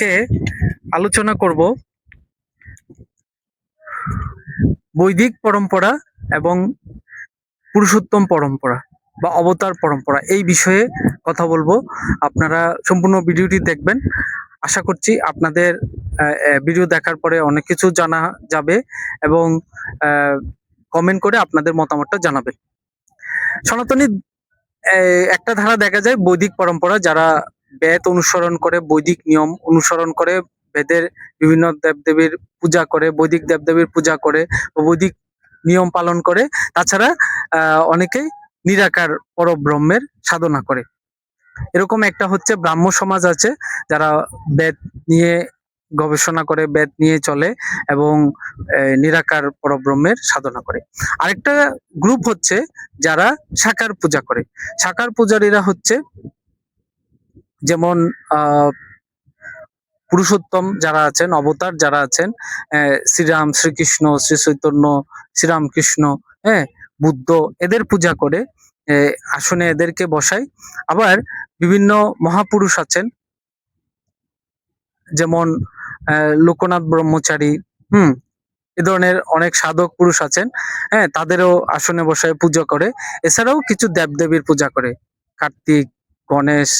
আজকে আলোচনা করব বৈদিক পরম্পরা এবং পুরুষোত্তম পরম্পরা বা অবতার পরম্পরা এই বিষয়ে কথা বলবো। আপনারা সম্পূর্ণ ভিডিওটি দেখবেন। আশা করছি আপনাদের ভিডিও দেখার পরে অনেক কিছু জানা যাবে এবং কমেন্ট করে আপনাদের মতামতটা জানাবেন। সনাতনী একটা ধারা দেখা যায় বৈদিক পরম্পরা, যারা বেদ অনুসরণ করে, বৈদিক নিয়ম অনুসরণ করে, বেদের বিভিন্ন দেবদেবীর পূজা করে, বৈদিক দেবদেবীর পূজা করে, বৈদিক নিয়ম পালন করে। তাছাড়া অনেকেই নিরাকার পরব্রহ্মের সাধনা করে। এরকম একটা হচ্ছে ব্রাহ্ম সমাজ আছে, যারা বেদ নিয়ে গবেষণা করে, বেদ নিয়ে চলে এবং নিরাকার পরব্রহ্মের সাধনা করে। আরেকটা গ্রুপ হচ্ছে যারা সাকার পূজা করে। সাকার পূজারীরা হচ্ছে যেমন পুরুষোত্তম যারা আছেন, অবতার যারা আছেন, শ্রীরাম, শ্রীকৃষ্ণ, শ্রী চৈতন্য, শ্রীরামকৃষ্ণ, হ্যাঁ, বুদ্ধ, এদের পূজা করে, আসনে এদেরকে বসায়। আবার বিভিন্ন মহাপুরুষ আছেন, যেমন লোকনাথ ব্রহ্মচারী, এ ধরনের অনেক সাধক পুরুষ আছেন, হ্যাঁ, তাদেরও আসনে বসায় পূজা করে। এছাড়াও কিছু দেবদেবীর পূজা করে, কার্তিক, গণেশ,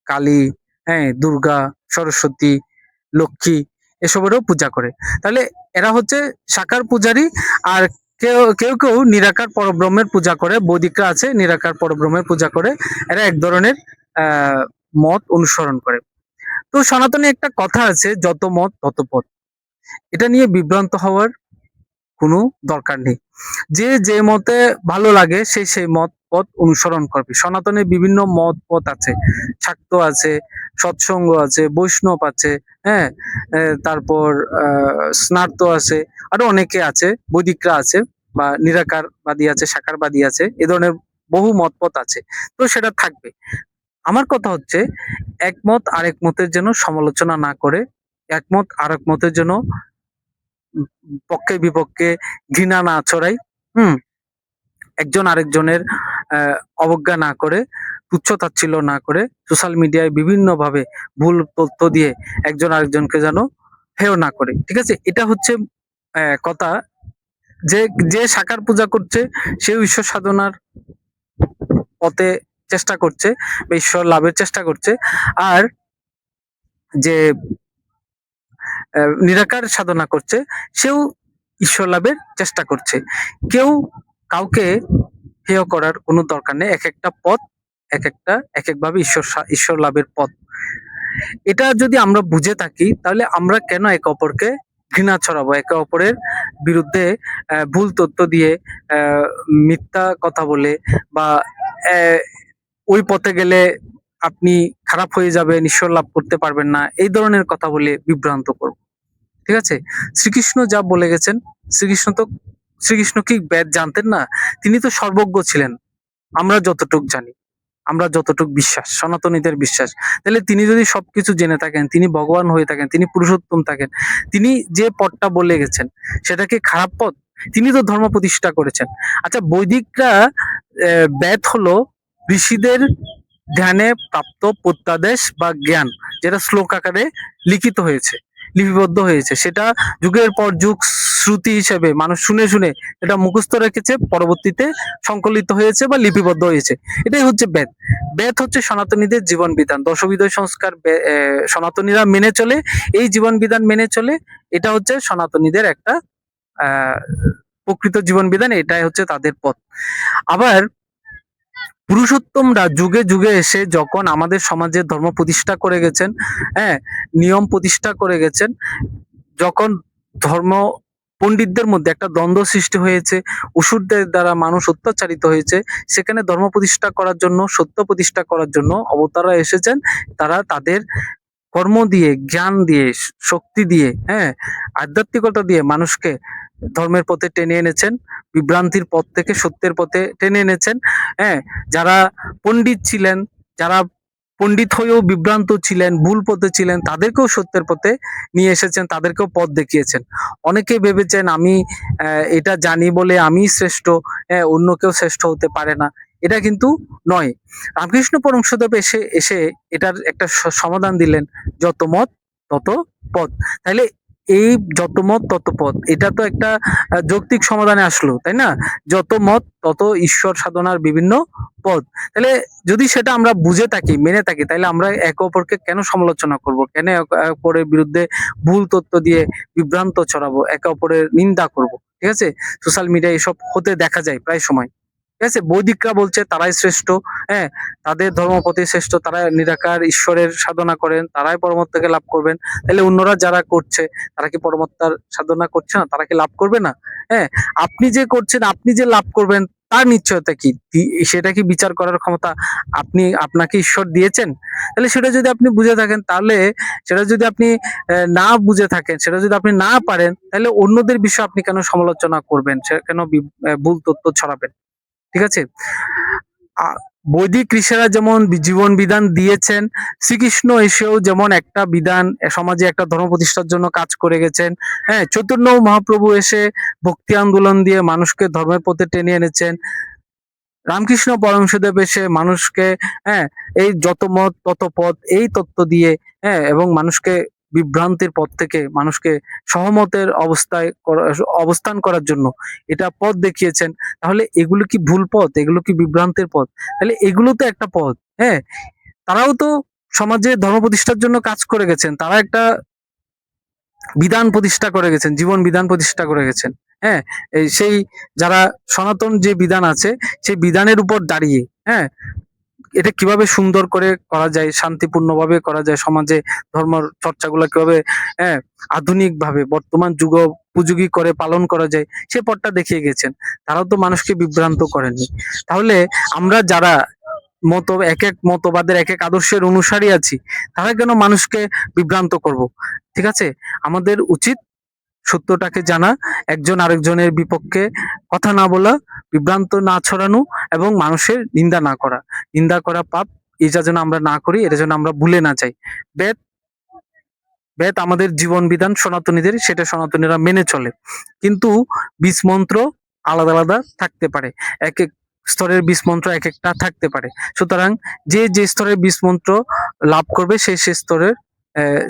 কালী, হ্যাঁ, দুর্গা, সরস্বতী, লক্ষ্মী, এসবেরও পূজা করে। তাহলে এরা হচ্ছে সাকার পূজারী। আর কেউ কেউ কেউ নিরাকার পরব্রহ্মের পূজা করে। বৈদিকরা আছে নিরাকার পরব্রহ্মের পূজা করে। এরা এক ধরনের মত অনুসরণ করে। তো সনাতনে একটা কথা আছে, যত মত তত পথ। এটা নিয়ে বিভ্রান্ত হওয়ার কোনো দরকার নেই। যে যে মতে ভালো লাগে সে সেই মত পথ অনুসরণ করবে। সনাতনে বিভিন্ন মত পথ আছে, শাক্ত আছে, সৎসঙ্গ আছে, বৈষ্ণব আছে, হ্যাঁ, তারপর স্নার্ত আছে, আরো অনেকে আছে, বৈদিকরা আছে, বা নিরাকারবাদী আছে, সাকারবাদী আছে, এ ধরনের বহু মত পথ আছে। তো সেটা থাকবে। আমার কথা হচ্ছে একমত আরেক মতের যেন সমালোচনা না করে, একমত আরেক মতের জন্য পক্ষে বিপক্ষে ঘৃণা না ছড়াই, একজন আরেকজনের অবজ্ঞা না করে, তুচ্ছ তাচ্ছিল্য না করে, সোশ্যাল মিডিয়ায় বিভিন্ন ভাবে ভুল তথ্য দিয়ে একজন আরেকজনকে যেন হেয় না করে। ঠিক আছে, এটা হচ্ছে কথা। যে যে সাকার পূজা করছে সেও ঈশ্বর সাধনার পথে চেষ্টা করছে বা ঈশ্বর লাভের চেষ্টা করছে। আর যে নিরাকার সাধনা করছে সেও ঈশ্বর লাভের চেষ্টা করছে। কেউ কাউকে হেয় করার কোনো দরকার নেই। এক একটা পথ এক একভাবে ঈশ্বর লাভের পথ। এটা যদি আমরা বুঝে থাকি, তাহলে আমরা কেন একে অপরকে ঘৃণা ছড়াবো, একে অপরের বিরুদ্ধে ভুল তথ্য দিয়ে, মিথ্যা কথা বলে, বা ওই পথে গেলে আপনি খারাপ হয়ে যাবেন, ঈশ্বর লাভ করতে পারবেন না, এই ধরনের কথা বলে বিভ্রান্ত করব। ঠিক আছে, শ্রীকৃষ্ণ যা বলে গেছেন, শ্রীকৃষ্ণ কি বেদ জানতেন না? তিনি তো সর্বজ্ঞ ছিলেন। আমরা যতটুক জানি, আমরা যতটুক বিশ্বাস, সনাতনীদের বিশ্বাস, তাহলে তিনি যদি সবকিছু জেনে থাকেন, তিনি ভগবান হয়ে থাকেন, তিনি পুরুষোত্তম থাকেন, তিনি যে পথটা বলে গেছেন সেটা কি খারাপ পথ? তিনি তো ধর্ম প্রতিষ্ঠা করেছেন। আচ্ছা, বৈদিকরা বেদ হলো ঋষিদের ধ্যানে প্রাপ্ত প্রত্যাদেশ বা জ্ঞান, যেটা শ্লোক আকারে লিখিত হয়েছে, লিপিবদ্ধ হয়েছে। সেটা যুগের পর যুগ শ্রুতি হিসেবে মানুষ শুনে শুনে এটা মুখস্থ রেখেছে, পরবর্তীতে সংকলিত হয়েছে বা লিপিবদ্ধ হয়েছে। এটাই হচ্ছে বেদ। বেদ হচ্ছে সনাতনীদের জীবন বিধান, দশবিধ সংস্কার সনাতনীরা মেনে চলে, এই জীবন বিধান মেনে চলে। এটা হচ্ছে সনাতনীদের একটা আহ প্রকৃত জীবন বিধান, এটাই হচ্ছে তাদের পথ। আবার পুরুষোত্তমরা যুগে যুগে এসে যখন আমাদের সমাজে ধর্ম প্রতিষ্ঠা করে গেছেন, হ্যাঁ, নিয়ম প্রতিষ্ঠা করে গেছেন, যখন ধর্ম পণ্ডিতদের মধ্যে একটা দ্বন্দ্ব সৃষ্টি হয়েছে, অসুরদের দ্বারা মানুষ অত্যাচারিত হয়েছে, সেখানে ধর্ম প্রতিষ্ঠা করার জন্য, সত্য প্রতিষ্ঠা করার জন্য অবতাররা এসেছেন। তারা তাদের কর্ম দিয়ে, জ্ঞান দিয়ে, শক্তি দিয়ে, হ্যাঁ, আধ্যাত্মিকতা দিয়ে মানুষকে ধর্মের পথে টেনে এনেছেন, বিভ্রান্তির পথ থেকে সত্যের পথে টেনে এনেছেন। হ্যাঁ, যারা পণ্ডিত ছিলেন, যারা পণ্ডিত হয়েও বিভ্রান্ত ছিলেন, ভুল পথে ছিলেন, তাদেরকেও সত্যের পথে নিয়ে এসেছেন, তাদেরকেও পথ দেখিয়েছেন। অনেকে ভেবেছেন আমি এটা জানি বলে আমি শ্রেষ্ঠ, অন্য কেউ শ্রেষ্ঠ হতে পারে না। এটা কিন্তু নয়। রামকৃষ্ণ পরমহংসদেব এসে এসে এটার একটা সমাধান দিলেন, যত মত তত পদ। তাহলে এই যত মত তত পদ, এটা তো একটা যৌক্তিক সমাধানে আসলো, তাই না? যত মত তত ঈশ্বর সাধনার বিভিন্ন পদ। তাহলে যদি সেটা আমরা বুঝে থাকি, মেনে থাকি, তাহলে আমরা একে অপরকে কেন সমালোচনা করব, কেন একে অপরের বিরুদ্ধে ভুল তথ্য দিয়ে বিভ্রান্ত ছড়াবো, একে অপরের নিন্দা করব? ঠিক আছে, সোশ্যাল মিডিয়ায় এসব হতে দেখা যায় প্রায় সময়। ঠিক আছে, বৈদিকরা বলছে তারাই শ্রেষ্ঠ, হ্যাঁ, তাদের ধর্মপতি শ্রেষ্ঠ, তারা নিরাকার ঈশ্বরের সাধনা করেন, তারাই পরমত্তাকে লাভ করবেন। তাহলে অন্যরা যারা করছে তারা কি পরমত্তার সাধনা করছে না? তারা কি লাভ করবে না? হ্যাঁ, আপনি যে করছেন, আপনি যে লাভ করবেন তার নিশ্চয়তা কি? সেটা কি বিচার করার ক্ষমতা আপনাকে ঈশ্বর দিয়েছেন? তাহলে সেটা যদি আপনি বুঝে থাকেন, তাহলে সেটা যদি আপনি না বুঝে থাকেন, সেটা যদি আপনি না পারেন, তাহলে অন্যদের বিষয়ে আপনি কেন সমালোচনা করবেন? সে কেন ভুল তথ্য ছড়াবেন? ঠিক আছে, বৈদিক ঋষিরা যেমন জীবন বিধান দিয়েছেন, শ্রীকৃষ্ণ এসেও যেমন একটা বিধান সমাজে একটা ধর্ম প্রতিষ্ঠার জন্য কাজ করে গেছেন। হ্যাঁ, চৈতন্য মহাপ্রভু এসে ভক্তি আন্দোলন দিয়ে মানুষকে ধর্মের পথে টেনে এনেছেন। রামকৃষ্ণ পরমহংসদেব এসে মানুষকে, হ্যাঁ, এই যত মত তত পথ এই তত্ত্ব দিয়ে, হ্যাঁ, এবং মানুষকে বিভ্রান্তির পথ থেকে মানুষকে সহমতের অবস্থান করার জন্য এটা পথ দেখিয়েছেন। তাহলে এগুলো কি ভুল পথ? এগুলো কি বিভ্রান্তির পথ? তাহলে এগুলো তো একটা পথ। হ্যাঁ, তারাও তো সমাজে ধর্ম প্রতিষ্ঠার জন্য কাজ করে গেছেন, তারা একটা বিধান প্রতিষ্ঠা করে গেছেন, জীবন বিধান প্রতিষ্ঠা করে গেছেন। হ্যাঁ, এই সেই যারা সনাতন যে বিধান আছে সেই বিধানের উপর দাঁড়িয়ে, হ্যাঁ, এটা কিভাবে সুন্দর করে করা যায়, শান্তিপূর্ণভাবে করা যায়, সমাজে ধর্ম চর্চাগুলো কিভাবে, হ্যাঁ, আধুনিক ভাবে বর্তমান যুগ উপযোগী করে পালন করা যায়, সে পথটা দেখিয়ে গেছেন। তারাও তো মানুষকে বিভ্রান্ত করেননি। তাহলে আমরা যারা এক এক মতবাদের এক এক আদর্শের অনুসারী আছি, তারা কেন মানুষকে বিভ্রান্ত করব? ঠিক আছে, আমাদের উচিত সত্যটাকে জানা, একজন আরেকজনের বিপক্ষে কথা না বলা, বিভ্রান্ত না ছড়ানো এবং মানুষের নিন্দা না করা। নিন্দা করা পাপ, এটা যেন আমরা না করি, এটা যেন আমরা ভুলে না যাই। বেদ বেদ আমাদের জীবন বিধান সনাতনীদের, সেটা সনাতনীরা মেনে চলে। কিন্তু বীজ মন্ত্র আলাদা আলাদা থাকতে পারে, এক এক স্তরের বীজ মন্ত্র এক একটা থাকতে পারে। সুতরাং যে যে স্তরের বীজ মন্ত্র লাভ করবে সে সে স্তরের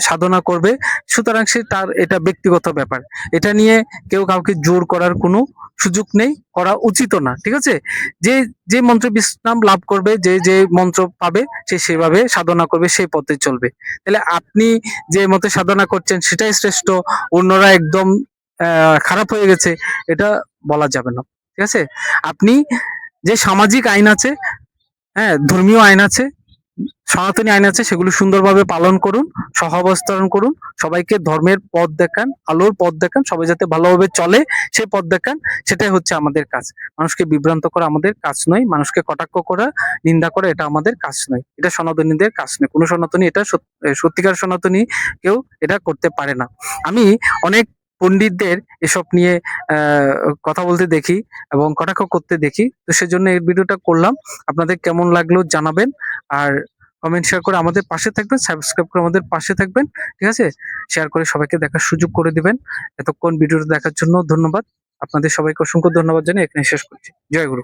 সাধনা করবে। সুতরাং সে তার, এটা ব্যক্তিগত ব্যাপার। এটা নিয়ে কেউ কাউকে জোর করার কোনো সুযোগ নেই, করা উচিত না। ঠিক আছে, যে যে মন্ত্র বিশ্রাম লাভ করবে, যে যে মন্ত্র পাবে সে সেভাবে সাধনা করবে, সেই পথে চলবে। তাহলে আপনি যে মতে সাধনা করছেন সেটাই শ্রেষ্ঠ, অন্যরা একদম খারাপ হয়ে গেছে, এটা বলা যাবে না। ঠিক আছে, আপনি যে সামাজিক আইন আছে, হ্যাঁ, ধর্মীয় আইন আছে, সনাতনী আইন আছে, সেগুলো সুন্দরভাবে পালন করুন, সহাবস্থান করুন, সবাইকে ধর্মের পথ দেখান, আলোর পথ দেখান, সবাই যাতে ভালোভাবে চলে সেই পথ দেখান। সেটাই হচ্ছে আমাদের কাজ। মানুষকে বিভ্রান্ত করা আমাদের কাজ নয়, মানুষকে কটাক্ষ করা, নিন্দা করা, এটা আমাদের কাজ নয়, এটা সনাতনীদের কাজ নয়। কোনো সনাতনী এটা সত্যিকার সনাতনী কেউ এটা করতে পারে না। আমি অনেক পণ্ডিতদের এসব নিয়ে কথা বলতে দেখি এবং কটাক্ষ করতে দেখি, তো সেজন্য এই ভিডিওটা করলাম। আপনাদের কেমন লাগলো জানাবেন, আর কমেন্ট শেয়ার করে আমাদের পাশে থাকবেন, সাবস্ক্রাইব করে আমাদের পাশে থাকবেন। ঠিক আছে, শেয়ার করে সবাইকে দেখার সুযোগ করে দিবেন। এতক্ষণ ভিডিওটা দেখার জন্য ধন্যবাদ। আপনাদের সবাইকে অসংখ্য ধন্যবাদ জানিয়ে এখানে শেষ করছি। জয় গুরু।